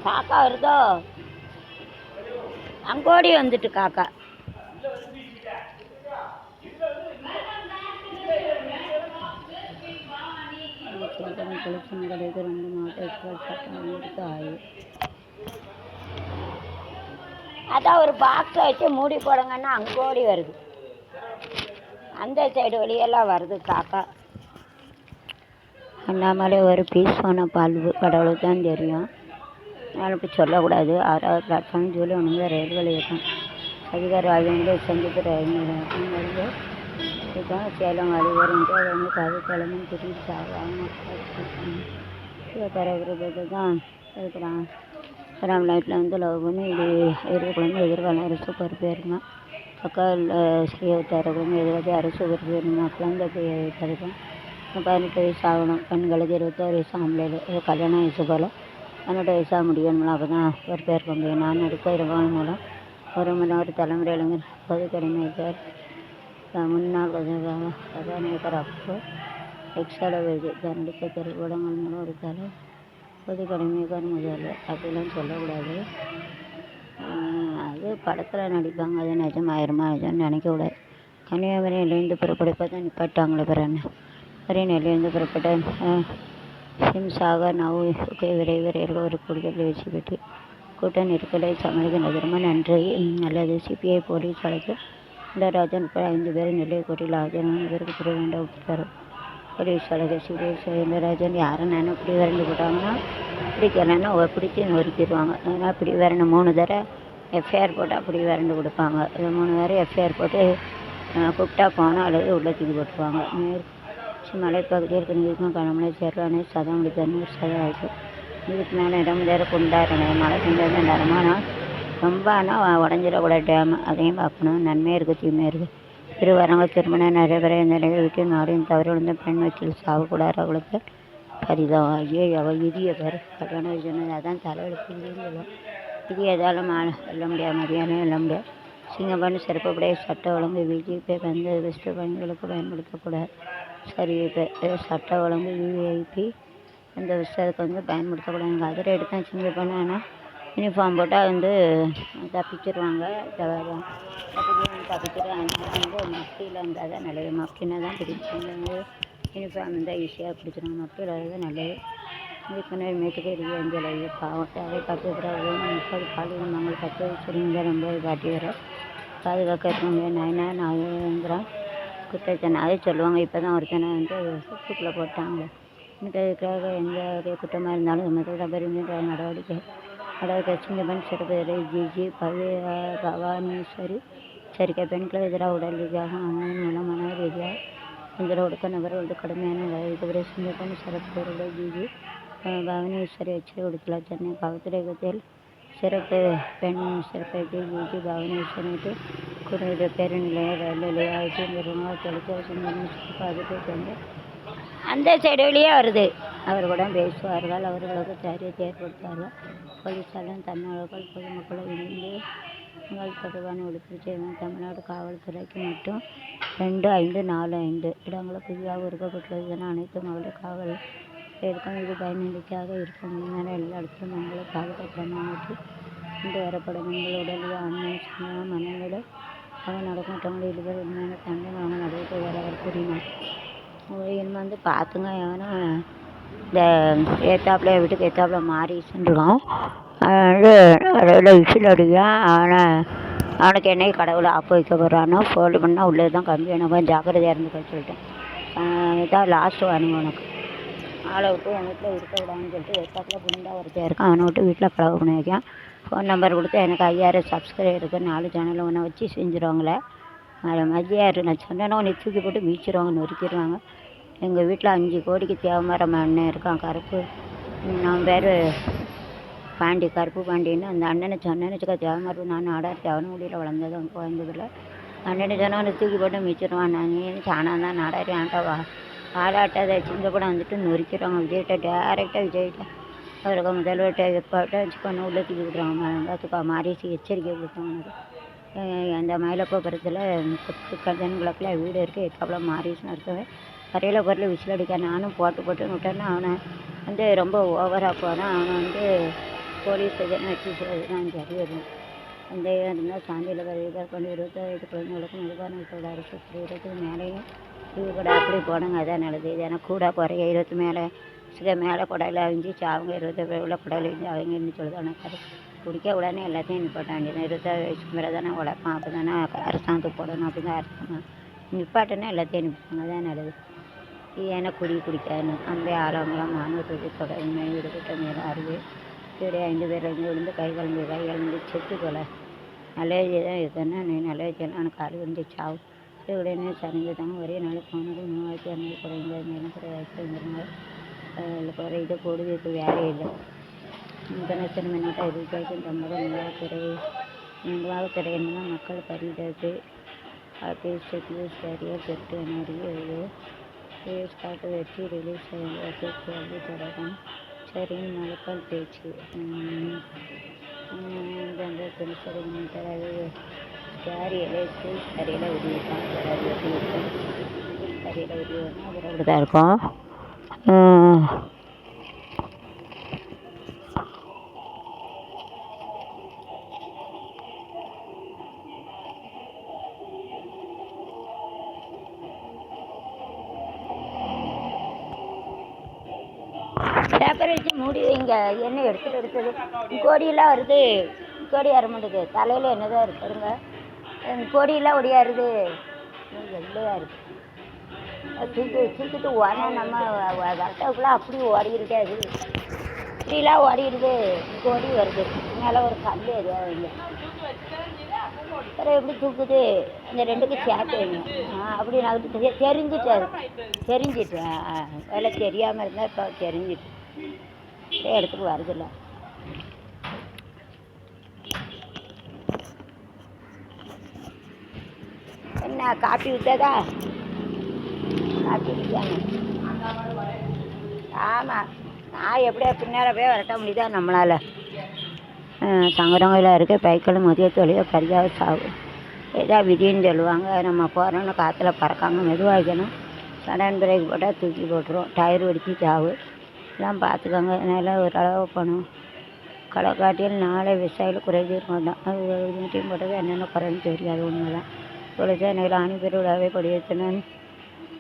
காக்கா வருதோ, அங்கோடி வந்துட்டு காக்கா. கலெக்ஷன் கடைக்கு 2 மாவட்ட எக்ஸ்பிரஸ் சட்டம் இருக்கு ஆய்வு. அதான் ஒரு பாக்ஸை வச்சு மூடி போடுங்கன்னா அங்கோடி வருது. அந்த சைடு வழியெல்லாம் வருது காக்கா. அண்ணாமலை ஒரு பீஸ் போன பால்வு கடவுளுக்கு தான் தெரியும். நாளைக்கு சொல்லக்கூடாது. 6வது பிளாட்ஃபார்ம் ஜூலை 1 ரயில்கள் இயக்கம் அதிகார ஆய்வு சந்திப்பு வருது. இதுதான் சேலம் அலுவலர் என்று அதை வந்து கருத்தளமும் திடீர் தரவுறது தான் இருக்கிறான். லைட்டில் வந்து லவ் பண்ணி இது எதிர்கொள்ளும் எதிர்கால அரசு பொறுப்பேறுமா பக்கால் தரவும் எதிர்த்து அரசு பொறுப்பேறுமா குழந்தை தருவோம். 18 வயசு ஆகணும். பெண்களுக்கு 26 வயசு ஆம்பளையில் கல்யாணம் வயசு போல் 18 வயசாக முடியணும்ல. அப்போ தான் பொறுப்பேற்க முடியும். நான் எடுத்த இருவன் மூலம் ஒரு தலைமுறை இளைஞர் பொது கடமையார் முன்னாள் கதாநாயகர் அப்போ எக்ஸால வருது. நடித்த திரைப்படங்கள் மூலம் ஒரு தலை பொது கடமையார் முதல்வர் அப்படிலாம் சொல்லக்கூடாது. அது படத்தில் நடிப்பாங்க. அது நிஜமாயிருமா நிஜம்னு நினைக்கக்கூடாது. கன்னியாகுமரியிலேருந்து புறப்படுப்ப தான் நிப்பாட்டாங்களே பிறன்னு நிலையிலிருந்து புறப்பட்ட சிம்சாகர் நவுக்கு விரைவில் ஒரு கூடுதல் வெற்றி பெற்று கூட்ட நெருக்கலை சமாளிக்கின்றது. ரொம்ப நன்றி. நல்லது. சிபிஐ போலீஸ் வழக்கு நடராஜன் உட்பட 5 பேர் நெல்லைக்கோட்டையில் ஆஜரான பேருக்கு பிற வேண்டாம் உட்கார் போலீஸ் வழக்கு. சிபிஐ நடராஜன் யாரை நானும் இப்படி வறண்டு போட்டாங்கன்னா பிடிக்கலன்னா பிடிச்சி நொறுக்கிடுவாங்க. ஏன்னா இப்படி வரணும் 3 தடவை எஃப்ஐஆர் போட்டு அப்படி வறண்டு கொடுப்பாங்க. இது 3 தடவை எஃப்ஐஆர் போட்டு கூப்பிட்டா போனால் அல்லது உள்ள தூக்கி போட்டுருவாங்க. மலைப்பகுதியில் இருக்க நீருக்கும் கனமழை சேர்வானே சதம் தண்ணீர் சதம் ஆயிடுச்சு. இதுக்கு மேலே 2 மணி நேரம் கொண்டாடுறேன். மழை பெஞ்சது நேரமானா ரொம்ப ஆனால் உடஞ்சிடக்கூட டேம் அதையும் பார்க்கணும். நன்மை இருக்குது தீமை இருக்குது. திருவரங்க திருமணம் நிறைய பேர் இந்த நிலையில் வீட்டில் நாடின் தவறு விழுந்த பெண் வக்கீல் சாகக்கூடாது. அவளுக்கு பரிதம் ஐயோ அவள் விதியை பேர் கல்யாணம் சொன்னது. அதான் தலைவெடுப்பு விதின்னு சொல்லுவோம். விதி எதாலும் வெல்ல முடியாது. மதியானம் வெல்ல முடியாது. சிங்கப்பண்ணு சிறப்புடைய சட்ட ஒழுங்கு விஜிபி வந்து பெஸ்ட்டு பயன்களுக்கு பயன்படுத்தக்கூடாது. சரி இப்போ சட்ட ஒழுங்கு விவிஐபி அந்த விஷயத்துக்கு வந்து பயன்படுத்தக்கூடாது. அதில் எடுத்தேன் சிங்கப்பண்ணு. ஆனால் யூனிஃபார்ம் போட்டால் வந்து தப்பிச்சிருவாங்க. தப்பிச்சிருவாங்க. வந்து மஃப்டியில் இருந்தால் தான் நல்லது. மஃப்டினா தான் பிடிச்சிங்க. யூனிஃபார்ம் இருந்தால் ஈஸியாக பிடிச்சிருவாங்க. மஃப்டியில் அது நல்லது. இதுக்குன்னு மேட்டுக்கு இருக்கு அஞ்சல் ஐயோ பாவம். அதை 10 பிறகு 30 பாலினங்கள் 10 வச்சுருங்க. 9 பாட்டி வர பாதுகாக்க இருக்க நைனா நாகேந்திரன் குற்றச்சாட்டு அதை சொல்லுவாங்க. இப்போ தான் ஒருத்தனை வந்து ஃபேஸ்புக்கில் போட்டாங்க. எனக்கு அதுக்காக எந்த குற்றமாக இருந்தாலும் மற்றவங்க பெருமையாக நடவடிக்கை சிங்கப்பன் சிறப்பு ஜிஜி பவானீஸ்வரி சரிக்கை பெண்கள் எதிராக உடல் ரீதியாக அண்ணன் மூலம் மன ரீதியாக எதிராக ஒடுக்க நபர்களுக்கு கடுமையான இதுவரை சிங்கப்பன் சிறப்பு ஜிஜி பவானீஸ்வரி எச்சரிக்கை கொடுத்துள்ளார். சென்னை காவல்துறையத்தில் சிறப்பு பெண் சிறப்பு ஜிஜி பவானீஸ்வரிட்டு குறியீடு பேருநிலைய ரயில் நிலையாட்சி நிறுவனம் தொழிற்சாலை அதிர்ச்சி சேர்ந்து அந்த சைடு வழியே வருது. அவர்களுடன் பேசுவார்கள். அவர்களுக்கு தைரியத்தை ஏற்படுத்துவார்கள். போலீஸாரும் தன்னாளர்கள் பொதுமக்களை இணைந்து உங்கள் தொடர்பான விடுதலை செய்வாங்க. தமிழ்நாடு காவல்துறைக்கு மட்டும் 2545 இடங்களை புதிதாக ஒதுக்கப்பட்டுள்ளது. இதனால் அனைத்து மகளிர் காவல் இருக்கும். இது பயனளிக்காக இருக்கும். இதனால் எல்லா இடத்திலும் மக்களை பாதுகாப்பாக கொண்டு வரப்படும். எங்கள் உடலில் அன்னை சமூகம் மனநிலை அவன் நடக்குமற்றவங்களை இதுவரை உண்மையான தண்டனை அவங்க நடவடிக்கை வர அவர் கூறினார். இனிமே வந்து பார்த்துங்க. ஏன்னா இந்த ஏத்தாப்பில் வீட்டுக்கு ஏத்தாப்பில் மாறிச்சுன்னு இருக்கான். அது அதில் விசில் அடிக்கான். அவனுக்கு என்னைக்கு கடவுளை ஆப்பு வைக்க போகிறானோ ஃபோல்டு பண்ணால் உள்ளே தான் கம்பி எனக்கு ஜாக்கிரதையாக இருந்துக்க சொல்லிட்டேன். இதான் லாஸ்ட்டு வார்னிங் உனக்கு. ஆளை விட்டு என் வீட்டில் இருக்க விடாதுன்னு சொல்லிட்டு ஏத்தாப்பில் புண்டா ஒருத்தர் இருக்கான். அவனை விட்டு வீட்டில் கலவு பண்ணி வைக்கான். ஃபோன் நம்பர் கொடுத்து எனக்கு 5000 சப்ஸ்கிரைபர் இருக்குது. 4 சேனலில் ஒன்றை வச்சு செஞ்சுருவாங்களே. அதை மதியாரு நான் சொன்னேன்னா உன்னை தூக்கி போட்டு மீச்சிருவாங்க நொறுக்கிடுவாங்க. எங்கள் வீட்டில் 5 கோடிக்கு தேவமரம் அண்ணன் இருக்கான் கருப்பு. நான் பேர் பாண்டி கருப்பு பாண்டின்னு அந்த அண்ணனை சொன்னேன்னு வச்சுக்கோ. தேவமரம் நான் நாடார் தேவனகுடியில் வளர்ந்தது அங்கே கோயம்புத்தூரில். அண்ணனை சொன்னால் உன்னை தூக்கி போட்டு மீச்சிருவான். நான் சாணம் தான் நாடாரி ஆண்டவா ஆளாட்டாத சிங்கப்படம் வந்துட்டு நொறுக்கிடுவாங்க. விஜய்கிட்ட டேரெக்டாக விஜய்கிட்ட அவருக்கு முதல்வர்கிட்ட எப்பாட்ட வச்சுக்கொண்டு உள்ளே தூக்கி விடுறாங்க. எல்லாத்துக்கும் மாறிச்சு எச்சரிக்கை கொடுத்தாங்க. எனக்கு அந்த மயிலப்பபுரத்தில் கல்யாணங்களுக்குலாம் வீடு இருக்குது. எக்காப்பில் மாறிச்சுன்னு இருக்கவே கரையில் பொருள் விசில் அடிக்க நானும் போட்டு விட்டேன்னா அவனை வந்து ரொம்ப ஓவராக போனால் அவனை வந்து போலீஸ் ஸ்டேஷன் வச்சு தான் சரி வரும். சந்தேகம் இருந்தால் சான்றிதழ் பதிவுகள் கொண்டு 25 குழந்தைகளுக்கும் நிர்வாணத்தோட அரசு 20 மேலேயும் கூட அப்படி போனாங்க. அதான் நல்லது. இது எனக்கு கூட குறைய 20 மேலே சில மேலே குடையில் அவிஞ்சிச்சு, அவங்க 20 உள்ள குடையில் அவிஞ்சு அவங்க என்ன சொல்லுது. ஆனால் அது குடிக்க உடனே எல்லாத்தையும் நிப்பாட்ட வேண்டியது. 20 வயசுக்கு மேலே தானே உழைப்பான், அப்போ தானே அரசாங்கத்துக்கு போடணும். அப்படி தான் அரசாங்கம் நிப்பாட்டினா எல்லாத்தையும் நிற்பாங்க. அதான் நல்லது. ஏன்னா குடிக்காதுன்னு அந்த ஆழங்களாம் மாணவர்களுக்கு தொடர்ந்து ஈடுபட்ட மேலும் அறிவு இப்படி 5 பேர் விழுந்து கை கலந்து செத்து போல நல்ல தான் இருக்குன்னா நீ நல்ல வச்செல்லாம் எனக்கு கால் விழுந்து சாவு உடனே சரிஞ்சுட்டாங்க. ஒரே நாள் போனது 3200 குறைந்த மேலும் குறைவாக குறையிட்டு பொழுதுக்கு வேலை இல்லை. இன்டர்நேஷனல் மின்னோட்ட எதிர்பார்க்கும் தம்மோட நிர்வாகத்துறை என்னன்னா மக்கள் பரிதத்து சரியாக பெற்று நிறைய காட்டு வச்சு ரிலீஸ் கேள்வி தொடரும். சரின்னு மலப்பால் பேச்சு தினசரி முன்னேற்றது கேரியலை சரியில் உதவிப்பான் சரியில் உதவினா அதில் அப்படி தான் இருக்கும். பேப்பர் வச்சு மூடி வைங்க. என்ன எடுத்தது கோடியெல்லாம் வருது. கோடி வர மாட்டேங்குது. தலையில் என்னதான் இருக்குதுங்க. கோடியெல்லாம் ஒடியாருது. வெள்ளையாக இருக்குது. தூக்கிட்டு ஓடனே நம்ம வரட்டக்குள்ளே அப்படி ஓடிக்கிட்டே அது இப்படிலாம் ஓடிடுது. கோடி வருது. மேலே ஒரு கல் எதுவும் இல்லை. அப்புறம் எப்படி தூக்குது. அந்த ரெண்டுக்கும் சேர்த்து வைங்க. அப்படி நான் தெரிஞ்சிட்டேன். வேலை தெரியாமல் இருந்தால் இப்போ தெரிஞ்சிட்டு இடத்துக்கு வருதில்ல. என்ன காப்பி விற்றதா? காப்பி விற்றாங்க. ஆமாம், நான் எப்படியா பின்னால் போய் வரட்ட முடியுதா நம்மளால். சங்கரங்களாக இருக்க பைக்களும் மதிய தொழிலை பரிதாக சாவு ஏதா விதின்னு சொல்லுவாங்க. நம்ம போகிறோன்னு காற்றுல பறக்காமல் மெதுவாகிக்கணும். சடன் பிரேக் போட்டால் தூக்கி போட்டுரும். டயர் வெடிச்சு சாவு எல்லாம் பார்த்துக்கோங்க. அதனால் ஓரளவு பணம் களக்காட்டியில் நாளை விவசாயிகள் குறைஞ்சி மாட்டான். அது மீட்டிங் போட்டது என்னென்ன குறைன்னு தெரியாது. உண்மை தான். துளசி நகையில் ஆணி பெருவிழாவே கொடி வச்சேன்னு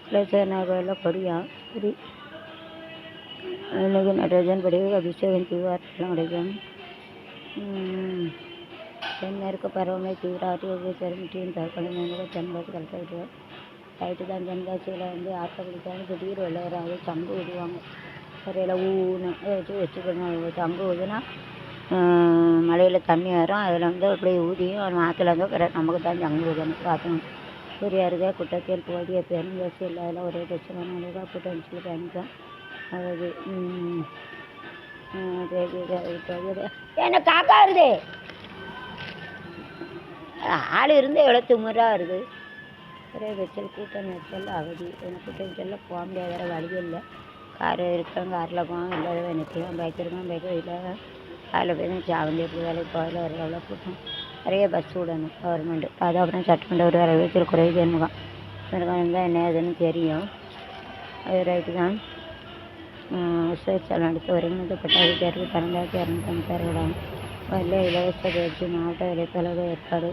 துளசி நகையில் கொடியாம் சரி. இன்னைக்கு நடராஜன் படிவு அபிஷேகம் தீவாரெல்லாம் கிடைக்கும். தென்மேற்கு பருவமழை தீவிராட்டி பெருமிட்டியும் தற்கொலை தென்காசி கலக்க விடுவார். நைட்டு தான் தென்காசியில் ஆற்ற பிடிக்காம திடீர் வெள்ளவராது சங்கு விடுவாங்க. கரையில் ஊன்னு வச்சுக்கணும். சங்கு ஊதுனா மலையில் தண்ணி வரும். அதில் அப்படி ஊதியும் ஆற்றுல நமக்கு தான் சங்கு ஊதணும் பார்க்கணும். சூரியாருக்கே குட்டத்தில் போதிய பெருங்காசி இல்லாதெல்லாம் ஒரே பிரச்சனை நடக்கா கூட்டம் சொல்லி பயணிக்கும். அதாவது என்ன காக்கா வருது. ஆள் இருந்து எவ்வளோ திமுறாக வருது. ஒரே வெச்சல் கூட்டம் நெரிசல் அவதி. எனக்கு கூட்டம் நெரிசலில் போக முடியாது. வேறு வழி இல்லை. கார் இருக்கேன், காரில் போவோம். இல்லாத நிற்கலாம். பைக் இருக்கோம், பைக் இல்லை. காரில் போய் தான் சாவந்தி எப்படி வேலைக்கு போகல. வர எவ்வளோ கூட்டம். நிறைய பஸ் விடணும் கவர்மெண்ட்டு. அது அப்புறம் சட்டமன்ற ஒரு வேறு விதத்தில் குறைவு என்னதான் தான் என்ன ஏதுன்னு தெரியும். அது ரைட்டு தான். விசேஷம் நடத்த ஒருங்கிணைக்கப்பட்ட அதிகாரிகள் 12,256 விடாங்க. இல்லை இலவச பயிற்சி மாவட்ட வேலைத்தலைவர் ஏற்பாடு.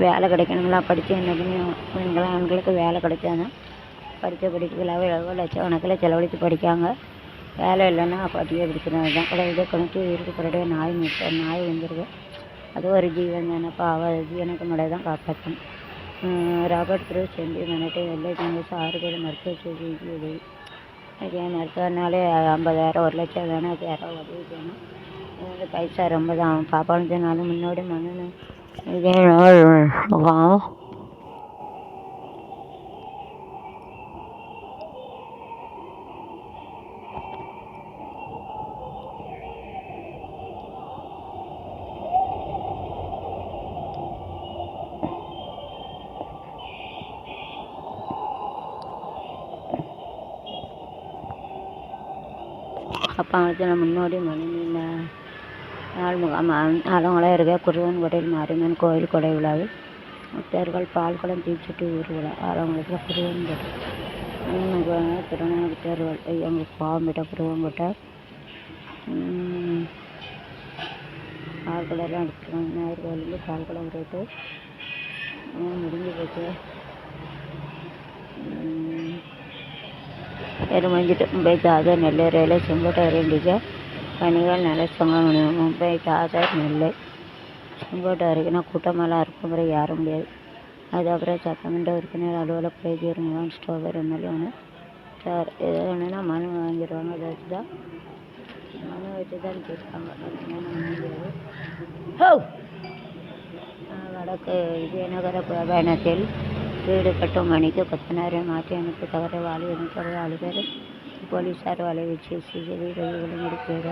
வேலை கிடைக்கணுங்களா? படித்து என்ன பண்ணி பெண்களாம் ஆண்களுக்கு வேலை கிடைச்சாதான் படித்த படிப்புகளாக 70 லட்சம் கணக்கில் செலவழித்து படிக்காங்க. வேலை இல்லைன்னா பட்டியை பிடிக்கிறது தான். கூட இதை கணக்கு உயிருக்கு பிறகு நாய் விழுந்துருது. அது ஒரு ஜீவன் தானப்பா. அவள் ஜீவனுக்கு முன்னாடி தான் காப்பாற்றணும். ராபர்ட் ப்ரூஸ் செம்பி மனட்டை வெள்ளை காங்கிரஸ் 6 பேர் மருத்துவ சிகிச்சை உதவி. இதே மருத்துவனாலே 50,000 1 லட்சம் வேணும். அது யாராவது உதவி வேணும். பைசா ரொம்ப தான். பாப்பானத்தினாலும் முன்னோடி மன்னன் இதே அப்பாவத்தில் முன்னோடி மணிமீன நாள் முகாம் ஆலங்குளம் இருக்க குருவன்கோட்டையில் மாரியம்மன் கோயில் கொடை விழாவில் முத்தர்கள் பால்குளம் தீச்சுட்டு ஊர்வல ஆலங்குளத்தில் குருவன்கோட்டை திருவண்ணாமலை தேர்வல் எங்கள் கோவம்பேட்டை குருவன்கோட்டை பால் கலர்லாம் எடுத்துருவாங்க. ஞாயிறு கோயிலேருந்து பால் கலர் ரேட்டு முடிஞ்சு போச்சு. எருமஞ்சிட்டு மும்பை தாதர் நெல்லை ரயில்வே செங்கோட்டை ரெண்டிக பணிகள் நல்ல சொங்க மும்பை தாதர் நெல்லை செங்கோட்டை வரைக்கும்னா கூட்டமெல்லாம் இருக்கும். அப்புறம் யாரும் முடியாது. அது அப்புறம் சட்டமன்ற உறுப்பினர் அலுவலக பிரதியர் முகாம் ஸ்டோவர் எம்எல்ஏ ஒன்று சார் ஏதோ ஒன்றுனா மனு வாங்கிடுவாங்க. அதை வச்சு தான் மனு வச்சு தான் கேட்பாங்க. முடியாது. வடக்கு விஜயநகர பயணத்தில் வீடு கட்டும் பணிக்கு கொத்தனாரை மாற்றி அனுப்பி தவறை வாழி அனுப்பது 4 பேர் போலீஸார் வலை வச்சு சிசிடிவி கைகளும் முடிக்கிறது.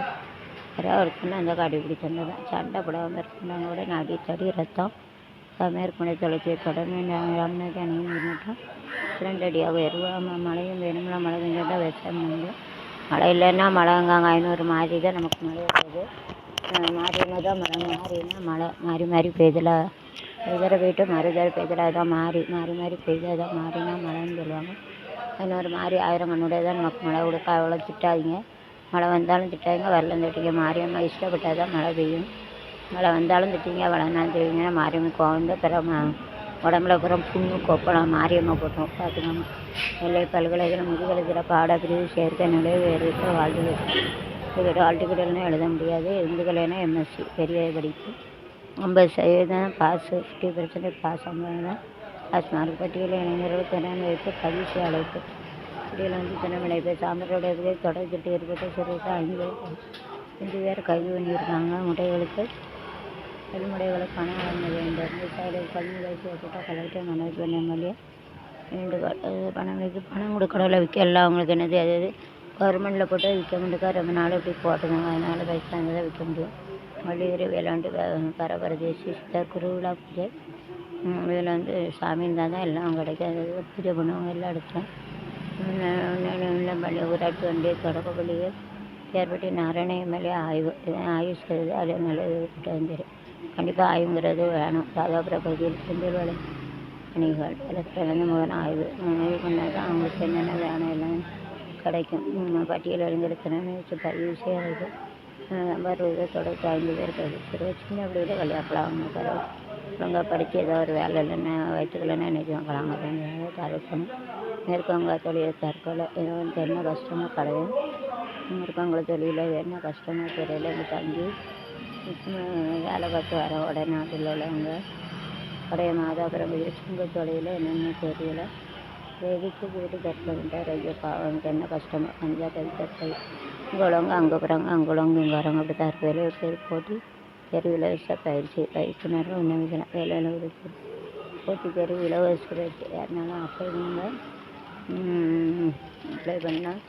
யாராவது ஒருத்தனை அந்த கடைபிடிச்சது தான் சண்டை போடாமல் இருந்தாங்க. உடனே அடித்தடி ரத்தம் மேற்கொண்டை தொலைச்சியை தொடர்ந்து ராமநாதி அணையின் நீர்மட்டம் 2 அடியாக உயர்வு. மழையும் வேணும்னா மழை பெஞ்சால் விவசாயம் முடியும். மழை இல்லைன்னா மழைங்காங்க 500 மாறி தான் நமக்கு மழை வருது. மாறினா தான் மழை, மாறினா மழை மாறி மாறி பெய்தல எதிர போய்ட்டு மறுதல் பெய்தல அதான் மாறி பெய்து அதான் மாறினா மழைன்னு சொல்லுவாங்க. 500 மாறி 1000 கண்ணுடைய தான் நமக்கு மழை கொடுக்க. அவ்வளோ திட்டாதீங்க. மழை வந்தாலும் திட்டாதீங்க, வரலாம் திட்டிங்க. மாரியம்மா இஷ்டப்பட்டால் தான் மழை பெய்யும். மழை வந்தாலும் திட்டிங்க, வரலாம் தெரிவிங்கன்னா மாரியம்மா கோவந்து பிறகு உடம்புல புறம் புண்ணு கொப்பலாம் மாரியம்மா போட்டோம் பார்த்துக்கோங்க. நெல்லை பல்கலைக்கழகம் முதுகலைத்தில் பாடப்பிரிவு சேர்க்க நுழைவு ஹால் டிக்கெட்டுலாம் எழுத முடியாது. இந்துக்கலைனா எம்எஸ்சி பெரிய படிப்பு 50% பாஸ், 50% பாஸ். 50 pass mark. பட்டியலில் இளைஞர்கள் திறன் வைப்பு பயிற்சி அழைப்பு. பட்டியலில் வந்து திறன் விளைப்பு சாம்பரோடைய தொடர் திட்டு ஏற்பட்டு சிறுக்கு 5 பேர் கைது பண்ணியிருக்காங்க. கல்முடைகளுக்கு பணம் வழங்க வேண்டும். விவசாயிகள் கொள்முதல் செய்யப்பட்ட கலெக்டர் மனோஜ் எம்எல்ஏ வேண்டுகோள். பணம் கொடுக்கடலை விற்கலாம். அவங்களுக்கு என்னது அதாவது கவர்மெண்ட்டில் போட்டு விற்க முடியுக்கா. ரொம்ப நாள் இப்படி போட்டுருந்தாங்க. அதனால் பைசா இருந்தால் தான் விற்க முடியும். மல்லிகரை வேளாண்டு பரபரதேசி சித்தர் குருவிழா பூஜை. இதில் வந்து சாமி இருந்தால் தான் எல்லாம் கிடைக்காது. பூஜை பண்ணுவாங்க எல்லா இடத்துலையும். ஊராட்சி ஒன்றிய தொடக்க பள்ளிகள் ஏற்பட்டு நாராயண எம்எல்ஏ ஆய்வு செய்து அது நல்லது கூட்டம் தெரியும். கண்டிப்பாக ஆய்வுங்கிறது வேணும். ராதாபுர பகுதியில் செந்தில் வேலை பணிகள் கலந்து முதல் ஆய்வு பண்ணால் தான் அவங்களுக்கு என்னென்ன வேணும் எல்லாம் கிடைக்கும். பட்டியல் எழுந்திருக்கிறேன்னு வச்சு பதிவு செய்கிறது. நம்பர் தொடர்ச்சி 5 பேர் கைது. சின்ன பிள்ளைகளை விளையாடலாம். அவங்க ஒழுங்காக படித்து ஏதோ ஒரு வேலை இல்லைன்னா வயிற்றுக்கலன்னா நினைச்சு வாங்கலாம் அப்படிங்கிறத தடுக்கணும். மேற்கவங்க தொழில் தற்கொலை ஏதோ என்ன கஷ்டமோ கிடையாது. மேற்கவங்கள தொழிலில் என்ன கஷ்டமோ தெரியல. இங்கே தங்கி வேலை பார்த்து வர உடநாட்டில் உள்ளவங்க பழைய மாதாபுரம் சுங்க தொழிலில் என்னென்ன தெரியல. எதுக்கு வீட்டு தற்கொலைன்ட்டார். ஐயோ அவனுக்கு என்ன கஷ்டமோ கஞ்சா தற்கொலை. இங்கே உள்ளவங்க அங்கே போகிறாங்க, அங்கே உள்ளவங்க இங்கே வரவங்க அப்படி தற்கொலை பேர் போட்டி தெரு இலவச பயிற்சியினர்கள் உன்னமிக்கலாம். வேலையில் உதவி போட்டி தெரு இலவச பயிற்சி யாருனாலும் அப்ளை பண்ணுங்க. அப்ளை பண்ணால்